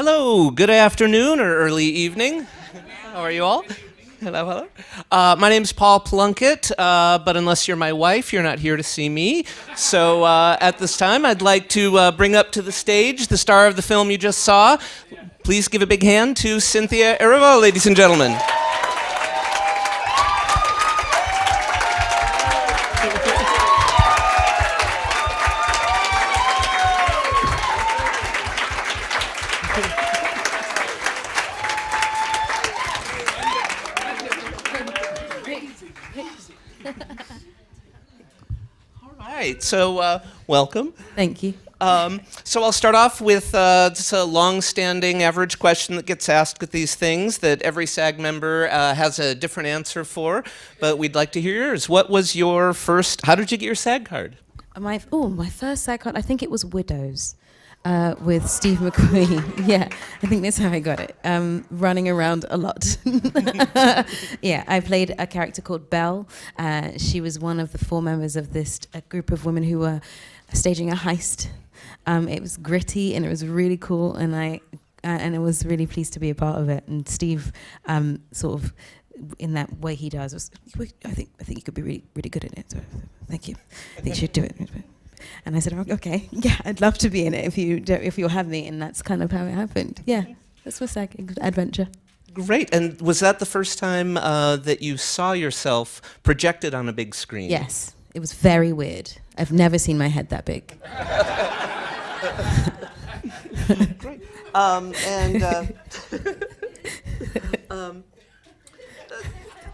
Hello, good afternoon or early evening. How are you all? Hello, hello. My name's Paul Plunkett, but unless you're my wife, you're not here to see me. So at this time, I'd like to bring up to the stage the star of the film you just saw. Please give a big hand to Cynthia Erivo, ladies and gentlemen. So, welcome. Thank you. So I'll start off with just a long-standing average question that gets asked at these things that every SAG member has a different answer for, but we'd like to hear yours. What was your first, how did you get your SAG card? My first SAG card, I think it was Widows with Steve McQueen. Yeah, I think that's how I got it. Running around a lot. Yeah, I played a character called Belle. She was one of the 4 members of this group of women who were staging a heist. It was gritty and it was really cool, and I was really pleased to be a part of it. And Steve, sort of, in that way he does, I think you could be really, really good at it. So thank you. I think you should do it. And I said, okay, yeah, I'd love to be in it if you'll have me. And that's kind of how it happened. Yeah, this was like an adventure. Great. And was that the first time that you saw yourself projected on a big screen? Yes. It was very weird. I've never seen my head that big. Great.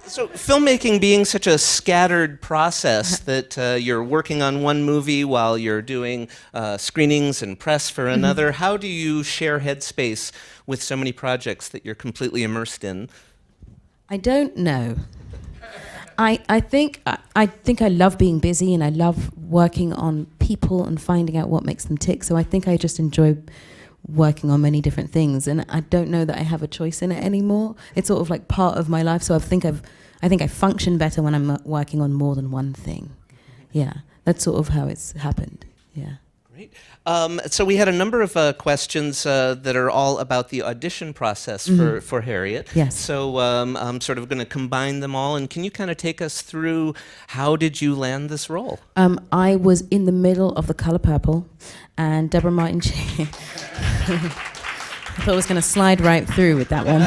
So filmmaking being such a scattered process that you're working on one movie while you're doing screenings and press for another, how do you share headspace with so many projects that you're completely immersed in? I don't know. I think I love being busy, and I love working on people and finding out what makes them tick. So I think I just enjoy working on many different things, and I don't know that I have a choice in it anymore. It's sort of like part of my life. So I think I function better when I'm working on more than one thing. Yeah, that's sort of how it's happened. Yeah. Great. So we had a number of questions that are all about the audition process for Harriet. Yes. So I'm sort of going to combine them all. And can you kind of take us through how did you land this role? I was in the middle of The Color Purple, and Deborah Martin I thought I was going to slide right through with that one.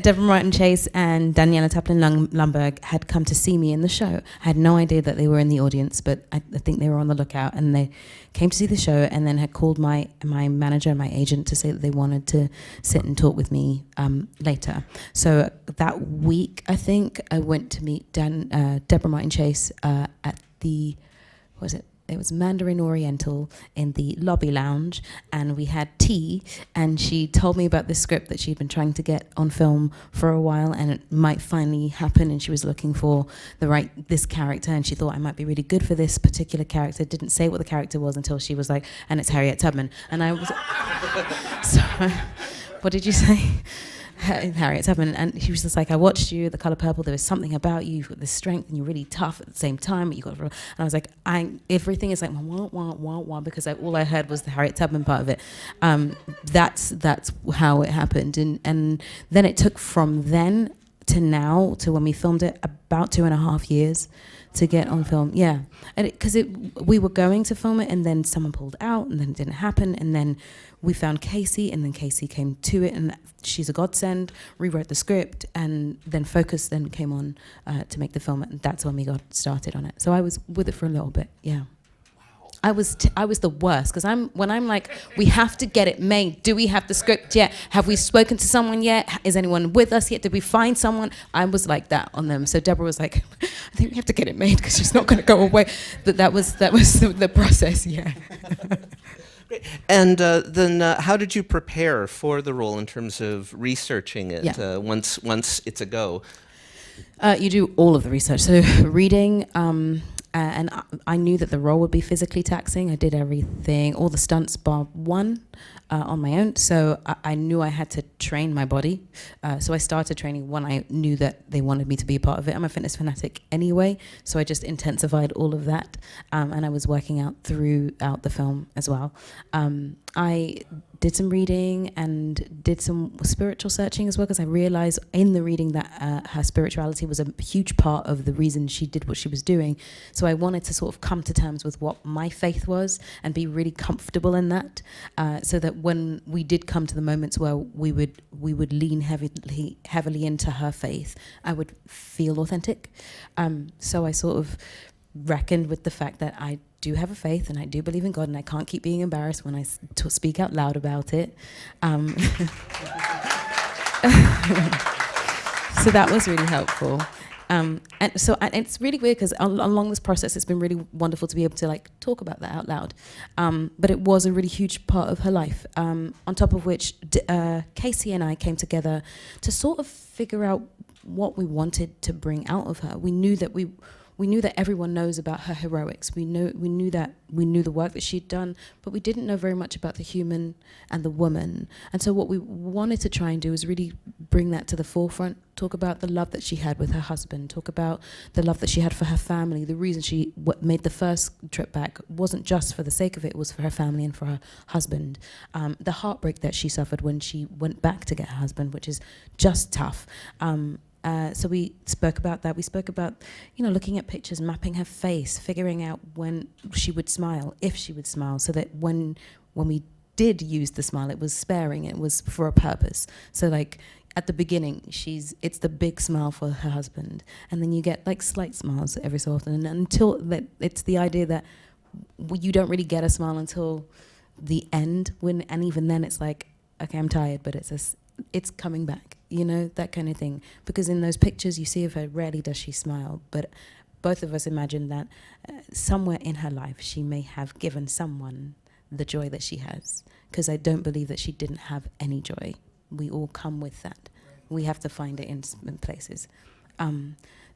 Deborah Martin Chase and Daniela Taplin-Lumberg had come to see me in the show. I had no idea that they were in the audience, but I think they were on the lookout, and they came to see the show and then had called my manager and my agent to say that they wanted to sit and talk with me later. So that week, I think, I went to meet Deborah Martin Chase at the, what was it? It was Mandarin Oriental in the lobby lounge, and we had tea, and she told me about this script that she'd been trying to get on film for a while, and it might finally happen, and she was looking for this character, and she thought I might be really good for this particular character. Didn't say what the character was until she was like, and it's Harriet Tubman. And I was, sorry, what did you say? Harriet Tubman, and she was just like, I watched you, The Color Purple, there was something about you, you've got this strength and you're really tough at the same time, but you got, and I was like, everything is like wah wah wah wah, because all I heard was the Harriet Tubman part of it. That's how it happened, and then it took from then to now to when we filmed it about 2.5 years to get on film. Yeah, and because we were going to film it, and then someone pulled out, and then it didn't happen, and then we found Casey, and then Casey came to it, and she's a godsend, rewrote the script, and then Focus then came on to make the film, and that's when we got started on it. So I was with it for a little bit, yeah. Wow. I was the worst, because when I'm like, we have to get it made. Do we have the script yet? Have we spoken to someone yet? Is anyone with us yet? Did we find someone? I was like that on them. So Deborah was like, I think we have to get it made because she's not going to go away. But that was the process, yeah. Great. And then how did you prepare for the role in terms of researching it once it's a go? You do all of the research. So reading And I knew that the role would be physically taxing. I did everything, all the stunts bar one, on my own. So I knew I had to train my body. So I started training when I knew that they wanted me to be a part of it. I'm a fitness fanatic anyway, so I just intensified all of that. And I was working out throughout the film as well. I did some reading and did some spiritual searching as well, because I realized in the reading that her spirituality was a huge part of the reason she did what she was doing. So I wanted to sort of come to terms with what my faith was and be really comfortable in that, so that when we did come to the moments where we would lean heavily into her faith, I would feel authentic. So I sort of reckoned with the fact that I do have a faith and I do believe in God, and I can't keep being embarrassed when I speak out loud about it. So that was really helpful. And it's really weird because along this process, it's been really wonderful to be able to like talk about that out loud. But it was a really huge part of her life. On top of which, Casey and I came together to sort of figure out what we wanted to bring out of her. We knew that everyone knows about her heroics. We knew the work that she'd done, but we didn't know very much about the human and the woman. And so what we wanted to try and do is really bring that to the forefront, talk about the love that she had with her husband, talk about the love that she had for her family. The reason she made the first trip back wasn't just for the sake of it, it was for her family and for her husband. The heartbreak that she suffered when she went back to get her husband, which is just tough. So we spoke about that. We spoke about, looking at pictures, mapping her face, figuring out when she would smile, if she would smile, so that when we did use the smile, it was sparing, it was for a purpose. So like at the beginning, it's the big smile for her husband, and then you get like slight smiles every so often, and until that, it's the idea that you don't really get a smile until the end, and even then it's like, okay, I'm tired, but it's coming back, that kind of thing. Because in those pictures you see of her, rarely does she smile, but both of us imagine that somewhere in her life she may have given someone the joy that she has, because I don't believe that she didn't have any joy. We all come with that. We have to find it in places.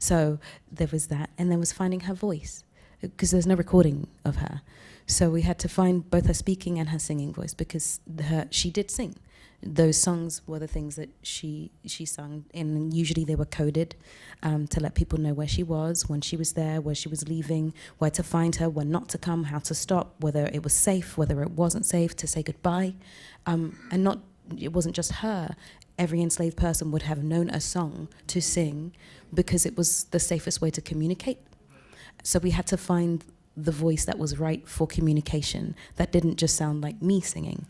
So there was that, and there was finding her voice, because there's no recording of her. So we had to find both her speaking and her singing voice, because she did sing. Those songs were the things that she sung, and usually they were coded to let people know where she was, when she was there, where she was leaving, where to find her, when not to come, how to stop, whether it was safe, whether it wasn't safe, to say goodbye. It wasn't just her. Every enslaved person would have known a song to sing because it was the safest way to communicate. So we had to find the voice that was right for communication, that didn't just sound like me singing.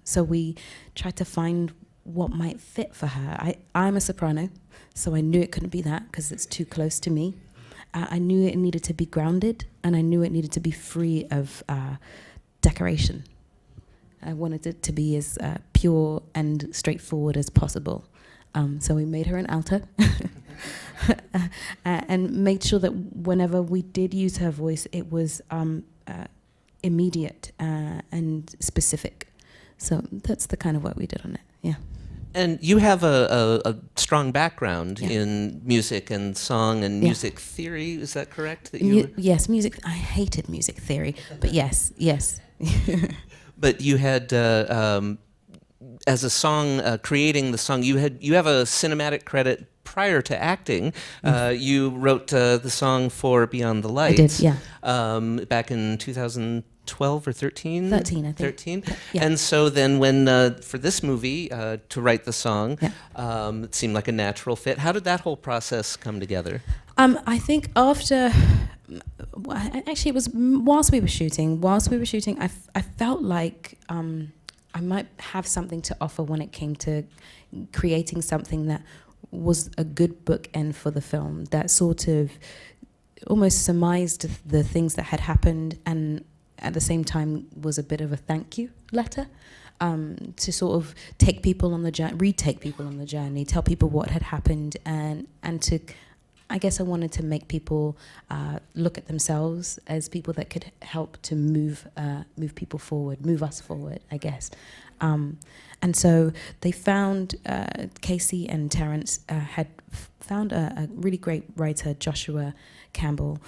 So we tried to find what might fit for her. I'm a soprano, so I knew it couldn't be that because it's too close to me. I knew it needed to be grounded, and I knew it needed to be free of decoration. I wanted it to be as pure and straightforward as possible. So we made her an alto. And made sure that whenever we did use her voice, it was immediate and specific. So that's the kind of work we did on it, yeah. And you have a strong background in music and song and music theory, is that correct? Yes, music. I hated music theory, but yes. But you had, as a song, creating the song, you have a cinematic credit prior to acting. You wrote the song for Beyond the Lights. I did, yeah. Back in 2012 or 13? 13, I think. 13? Yeah. And so then when, for this movie, to write the song, it seemed like a natural fit. How did that whole process come together? I think after... Actually, it was whilst we were shooting, I felt like I might have something to offer when it came to creating something that was a good bookend for the film, that sort of almost surmised the things that had happened, and at the same time was a bit of a thank you letter, to sort of take people on the journey, retake people on the journey, tell people what had happened, and to, I guess I wanted to make people look at themselves as people that could help to move people forward, move us forward, I guess. And so they found, Casey and Terrence had found a really great writer, Joshua Campbell,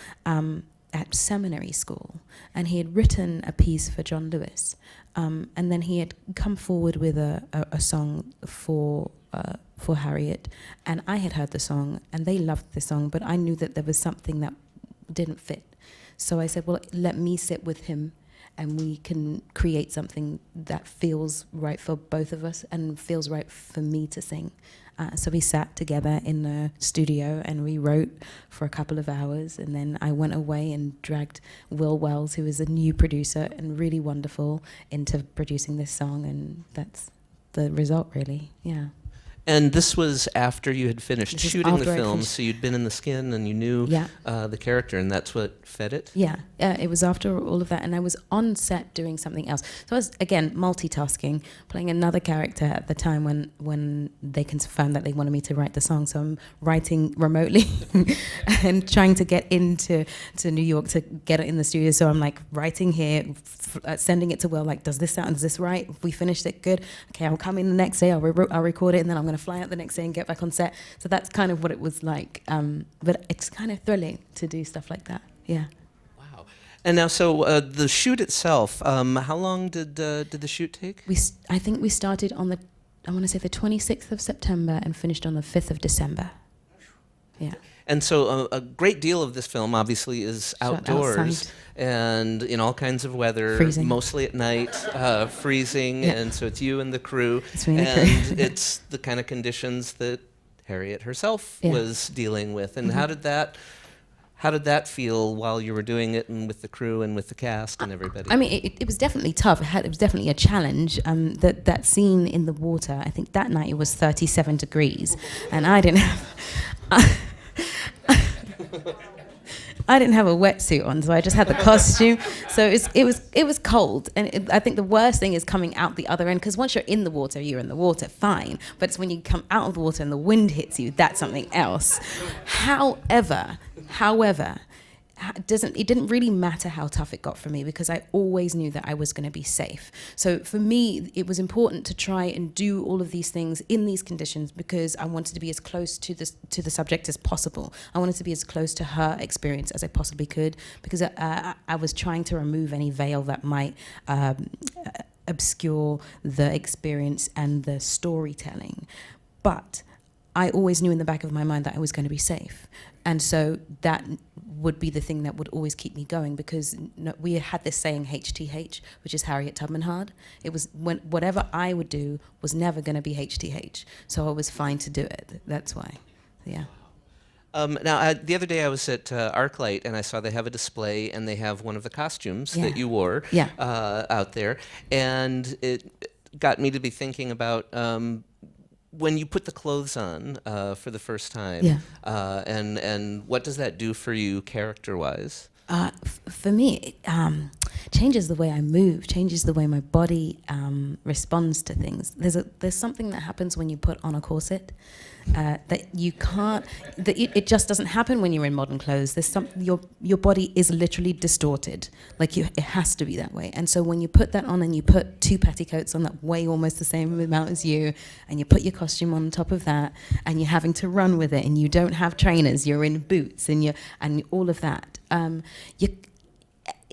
at seminary school, and he had written a piece for John Lewis, and then he had come forward with a song for Harriet, and I had heard the song, and they loved the song, but I knew that there was something that didn't fit. So I said, well, let me sit with him, and we can create something that feels right for both of us and feels right for me to sing. So we sat together in the studio and we wrote for a couple of hours, and then I went away and dragged Will Wells, who is a new producer and really wonderful, into producing this song, and that's the result, really. Yeah. And this was after you had finished shooting the film, finished. so you'd been in the skin and you knew the character, and that's what fed it? Yeah, it was after all of that, and I was on set doing something else. So I was, again, multitasking, playing another character at the time when they confirmed that they wanted me to write the song. So I'm writing remotely and trying to get into New York to get it in the studio. So I'm like writing here, sending it to Will, like, does this sound, is this right? If we finished it, good. Okay, I'll come in the next day, I'll record it, and then I'm going to fly out the next day and get back on set. So that's kind of what it was like. But it's kind of thrilling to do stuff like that. Yeah. Wow. And now, so the shoot itself, how long did the shoot take? I think we started on I want to say the 26th of September and finished on the 5th of December. Yeah. And so a great deal of this film obviously is outdoors outside. And in all kinds of weather, Freezing. mostly at night, freezing, Yeah. and so it's you and the crew. It's me and the crew. And it's the kind of conditions that Harriet herself Yeah. was dealing with. And Mm-hmm. how did that feel while you were doing it, and with the crew and with the cast and everybody? I mean, it was definitely tough. It was definitely a challenge. That scene in the water, I think that night it was 37 degrees, and I didn't have... I didn't have a wetsuit on, so I just had the costume. So it was cold, and I think the worst thing is coming out the other end, because once you're in the water, fine. But it's when you come out of the water and the wind hits you, that's something else. However, it didn't really matter how tough it got for me, because I always knew that I was going to be safe. So for me, it was important to try and do all of these things in these conditions, because I wanted to be as close to the subject as possible. I wanted to be as close to her experience as I possibly could, because I was trying to remove any veil that might obscure the experience and the storytelling. But I always knew in the back of my mind that I was going to be safe. And so that would be the thing that would always keep me going, because we had this saying HTH, which is Harriet Tubman hard. It was whatever I would do was never going to be HTH. So I was fine to do it. That's why, yeah. Now, the other day I was at ArcLight, and I saw they have a display, and they have one of the costumes that you wore out there. And it got me to be thinking about when you put the clothes on for the first time, and what does that do for you character-wise? For me, it changes the way I move, changes the way my body responds to things. There's something that happens when you put on a corset that you can't. It just doesn't happen when you're in modern clothes. Your body is literally distorted. It has to be that way. And so when you put that on, and you put two petticoats on that weigh almost the same amount as you, and you put your costume on top of that, and you're having to run with it, and you don't have trainers, you're in boots, and all of that.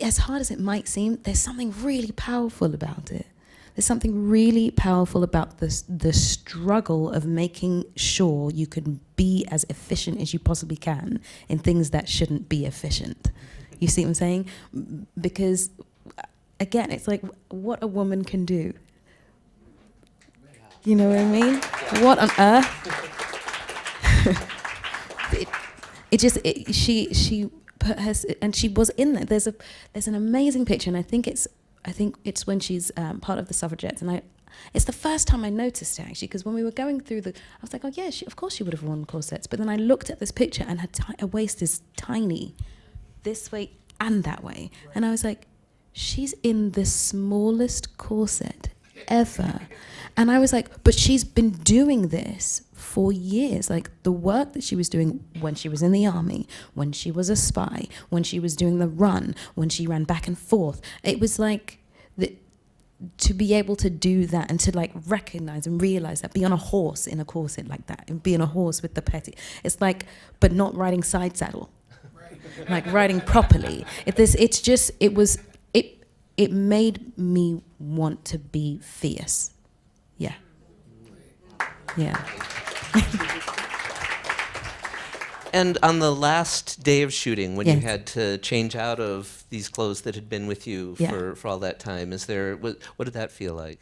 As hard as it might seem, there's something really powerful about it. There's something really powerful about the struggle of making sure you can be as efficient as you possibly can in things that shouldn't be efficient. You see what I'm saying? Because, again, it's like what a woman can do. You know what I mean? What on earth? She put her, and she was in there. There's an amazing picture, and I think it's when she's part of the suffragettes, and it's the first time I noticed it, actually, because when we were going through I was like, oh yeah, of course she would have worn corsets. But then I looked at this picture, and her waist is tiny, this way and that way, and I was like, she's in the smallest corset ever. And I was like, but she's been doing this for years. Like the work that she was doing when she was in the army, when she was a spy, when she was doing the run, when she ran back and forth. It was like to be able to do that, and to recognize and realize that, be on a horse in a corset like that, and be on a horse with the petty. It's like, but not riding side saddle. Right. like writing properly. It made me want to be fierce. Yeah. Yeah. And on the last day of shooting, when you Yes. had to change out of these clothes that had been with you Yeah. for all that time, what did that feel like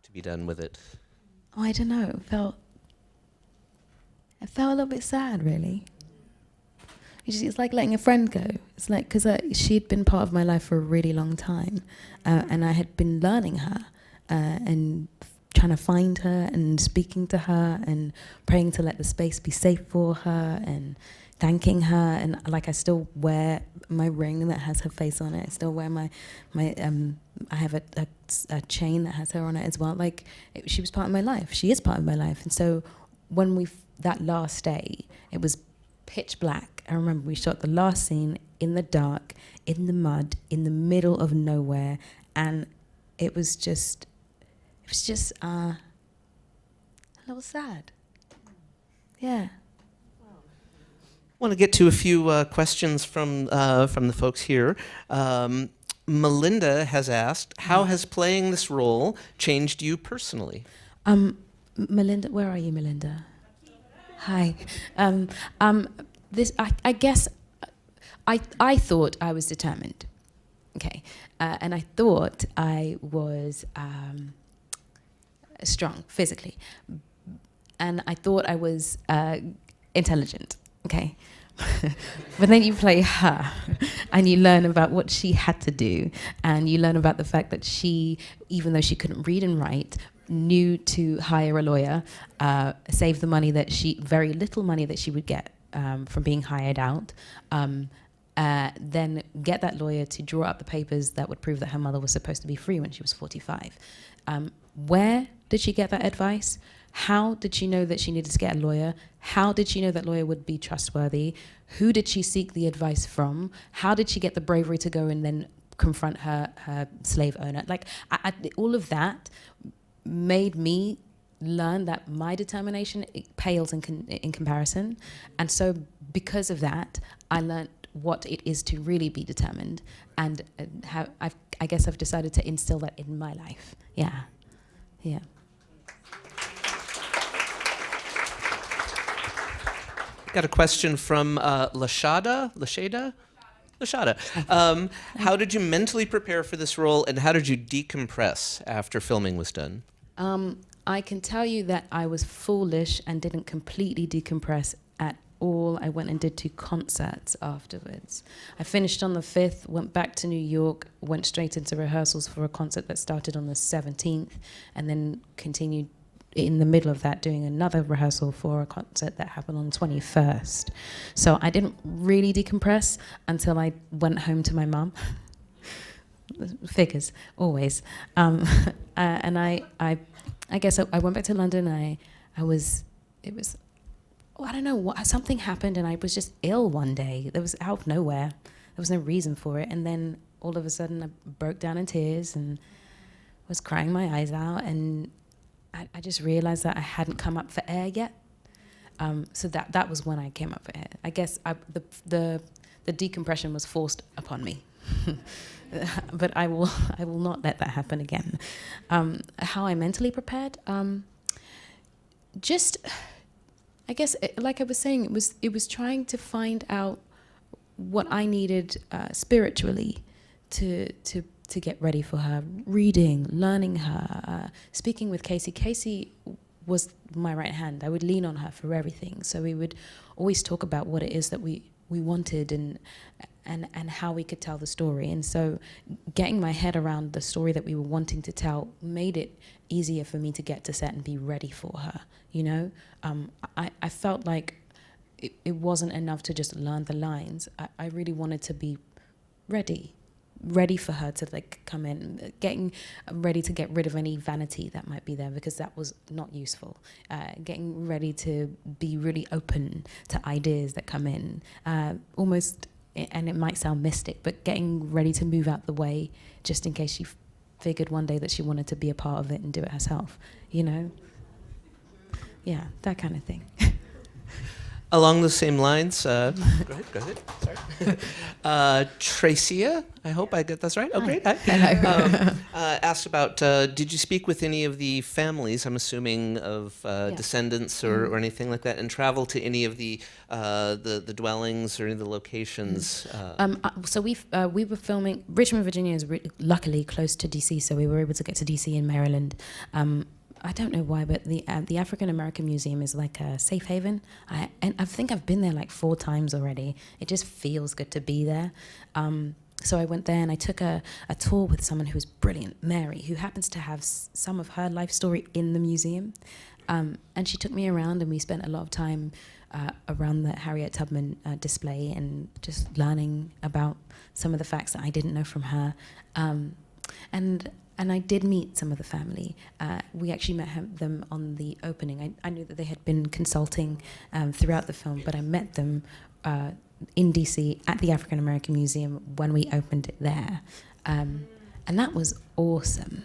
to be done with it? Oh, I don't know. It felt a little bit sad, really. It's like letting a friend go. It's like, because she'd been part of my life for a really long time, and I had been learning her and trying to find her and speaking to her and praying to let the space be safe for her and thanking her. And like, I still wear my ring that has her face on it. I still wear my I have a chain that has her on it as well. Like, she was part of my life. She is part of my life. And so when that last day, it was pitch black. I remember we shot the last scene in the dark, in the mud, in the middle of nowhere, and it was just a little sad. Yeah. I want to get to a few questions from the folks here. Melinda has asked, how has playing this role changed you personally? Melinda, where are you, Melinda? Hi. I guess I thought I was determined. Okay. And I thought I was strong physically. And I thought I was intelligent. Okay. But then you play her and you learn about what she had to do, and you learn about the fact that she, even though she couldn't read and write, knew to hire a lawyer, save the money very little money that she would get from being hired out, then get that lawyer to draw up the papers that would prove that her mother was supposed to be free when she was 45. Where did she get that advice? How did she know that she needed to get a lawyer? How did she know that lawyer would be trustworthy? Who did she seek the advice from? How did she get the bravery to go and then confront her slave owner? Like, all of that made me learn that my determination pales in comparison. And so because of that, I learned what it is to really be determined. And I guess I've decided to instill that in my life. Yeah. Yeah. Got a question from Lashada. How did you mentally prepare for this role, and how did you decompress after filming was done? I can tell you that I was foolish and didn't completely decompress at all. I went and did 2 concerts afterwards. I finished on the 5th, went back to New York, went straight into rehearsals for a concert that started on the 17th, and then continued in the middle of that doing another rehearsal for a concert that happened on the 21st. So I didn't really decompress until I went home to my mum. Figures, always. And I guess I went back to London. I don't know, something happened and I was just ill one day. There was out of nowhere. There was no reason for it. And then all of a sudden I broke down in tears and was crying my eyes out, and I just realized that I hadn't come up for air yet. So that was when I came up for air. I guess the decompression was forced upon me. But I will not let that happen again. How I mentally prepared? I guess, like I was saying, it was trying to find out what I needed spiritually to get ready for her. Reading, learning her, speaking with Casey. Casey was my right hand. I would lean on her for everything. So we would always talk about what it is that we wanted and how we could tell the story. And so getting my head around the story that we were wanting to tell made it easier for me to get to set and be ready for her, you know? I felt like it wasn't enough to just learn the lines. I really wanted to be ready for her to like come in, getting ready to get rid of any vanity that might be there, because that was not useful. Getting ready to be really open to ideas that come in, almost, and it might sound mystic, but getting ready to move out the way just in case she figured one day that she wanted to be a part of it and do it herself, you know? Yeah, that kind of thing. Along the same lines, go ahead. Sorry. Tracia, I hope I get this right. Oh, great. Hi. Hello. Asked about, did you speak with any of the families, I'm assuming, of descendants or anything like that, and travel to any of the dwellings or any of the locations? So we were filming. Richmond, Virginia is luckily close to DC, so we were able to get to DC in Maryland. I don't know why, but the African American Museum is like a safe haven. And I think I've been there like 4 times already. It just feels good to be there. So I went there and I took a tour with someone who was brilliant, Mary, who happens to have some of her life story in the museum. And she took me around and we spent a lot of time around the Harriet Tubman display and just learning about some of the facts that I didn't know from her. And I did meet some of the family. We actually met them on the opening. I knew that they had been consulting throughout the film, but I met them in DC at the African American Museum when we opened it there. And that was awesome.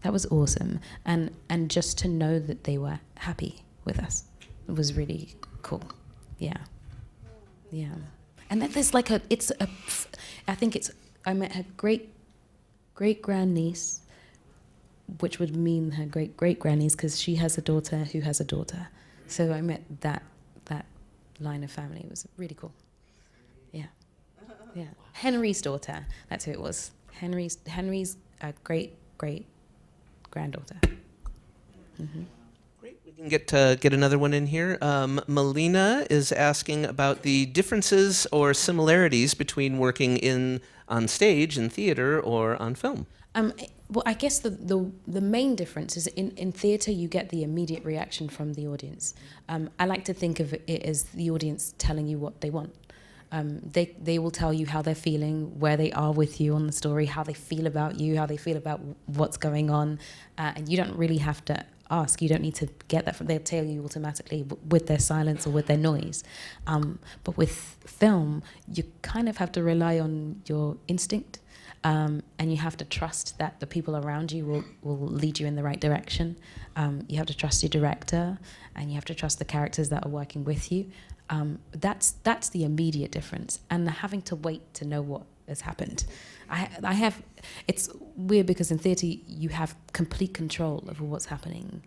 That was awesome. And just to know that they were happy with us, it was really cool. Yeah. Yeah. And that there's like I met her great-grandniece, which would mean her great-great-grandniece, because she has a daughter who has a daughter. So I met that line of family. It was really cool. Yeah. Yeah. Henry's daughter, that's who it was. Henry's great-great-granddaughter. Mm-hmm. Great. We can get another one in here. Melina is asking about the differences or similarities between working on stage, in theater, or on film. Well, I guess the main difference is in theatre you get the immediate reaction from the audience. I like to think of it as the audience telling you what they want. They will tell you how they're feeling, where they are with you on the story, how they feel about you, how they feel about what's going on, and you don't really have to ask. You don't need to get that from. They'll tell you automatically with their silence or with their noise. But with film, you kind of have to rely on your instinct. And you have to trust that the people around you will lead you in the right direction. You have to trust your director, and you have to trust the characters that are working with you. That's the immediate difference. And having to wait to know what has happened. It's weird because in theatre you have complete control over what's happening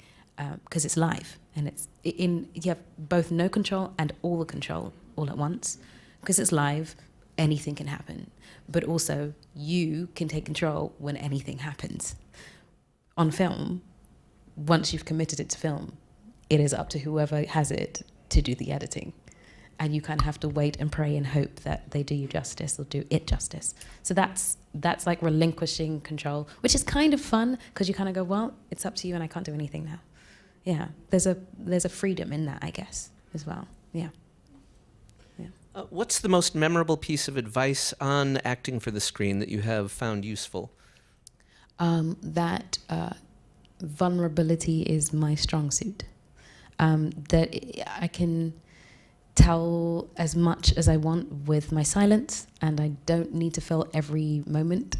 because it's live, and you have both no control and all the control all at once because it's live. Anything can happen, but also you can take control when anything happens. On film, once you've committed it to film, it is up to whoever has it to do the editing. And you kind of have to wait and pray and hope that they do you justice or do it justice. So that's like relinquishing control, which is kind of fun because you kind of go, well, it's up to you and I can't do anything now. Yeah, there's a freedom in that, I guess, as well. Yeah. What's the most memorable piece of advice on acting for the screen that you have found useful? That vulnerability is my strong suit. That I can tell as much as I want with my silence, and I don't need to fill every moment.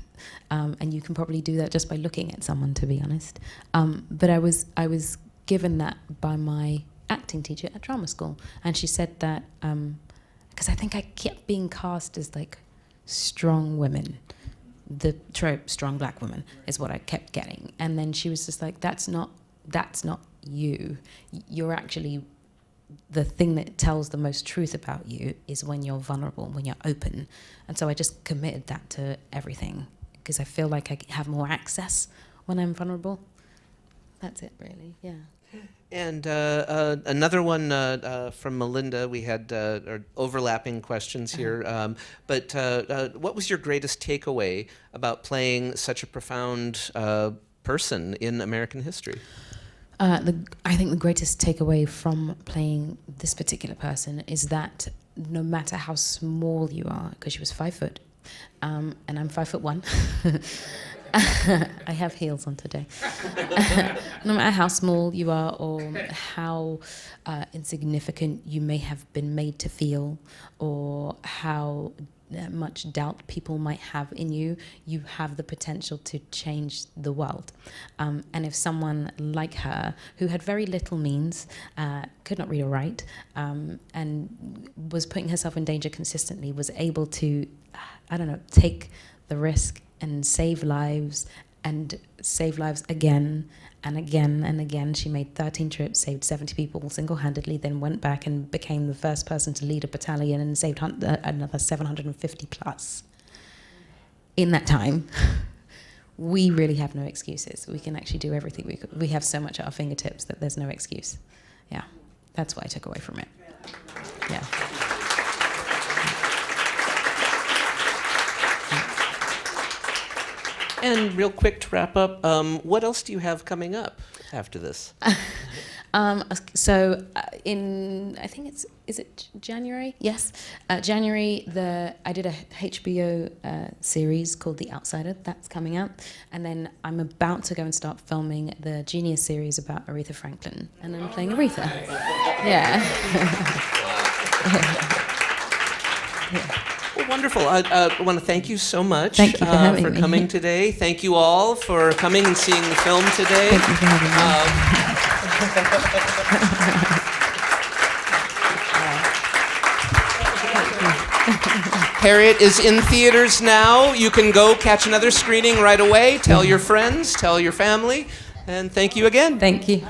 And you can probably do that just by looking at someone, to be honest. But I was given that by my acting teacher at drama school, and she said that. Because I think I kept being cast as like strong women. The trope, strong black woman, is what I kept getting. And then she was just like, that's not you. You're actually, the thing that tells the most truth about you is when you're vulnerable, when you're open. And so I just committed that to everything because I feel like I have more access when I'm vulnerable. That's it, really, yeah. And another one from Melinda. We had overlapping questions here. But what was your greatest takeaway about playing such a profound person in American history? I think the greatest takeaway from playing this particular person is that no matter how small you are, because she was 5 foot, and I'm 5'1", I have heels on today. No matter how small you are or how insignificant you may have been made to feel or how much doubt people might have in you, you have the potential to change the world. And if someone like her, who had very little means, could not read or write, and was putting herself in danger consistently, was able to, take the risk and save lives again and again and again. She made 13 trips, saved 70 people single-handedly, then went back and became the first person to lead a battalion and saved another 750 plus. In that time, we really have no excuses. We can actually do everything. We have so much at our fingertips that there's no excuse. Yeah, that's what I took away from it. Yeah. And real quick to wrap up, what else do you have coming up after this? I think is it January? Yes, January. I did a HBO series called The Outsider. That's coming out, and then I'm about to go and start filming the Genius series about Aretha Franklin, and I'm playing Aretha. Yeah. Yeah. Well, wonderful. I want to thank you so much Thank you for having for me. coming today. Thank you all for coming and seeing the film today. Thank you for having me. Harriet is in theaters now. You can go catch another screening right away. Tell your friends, tell your family, and thank you again. Thank you.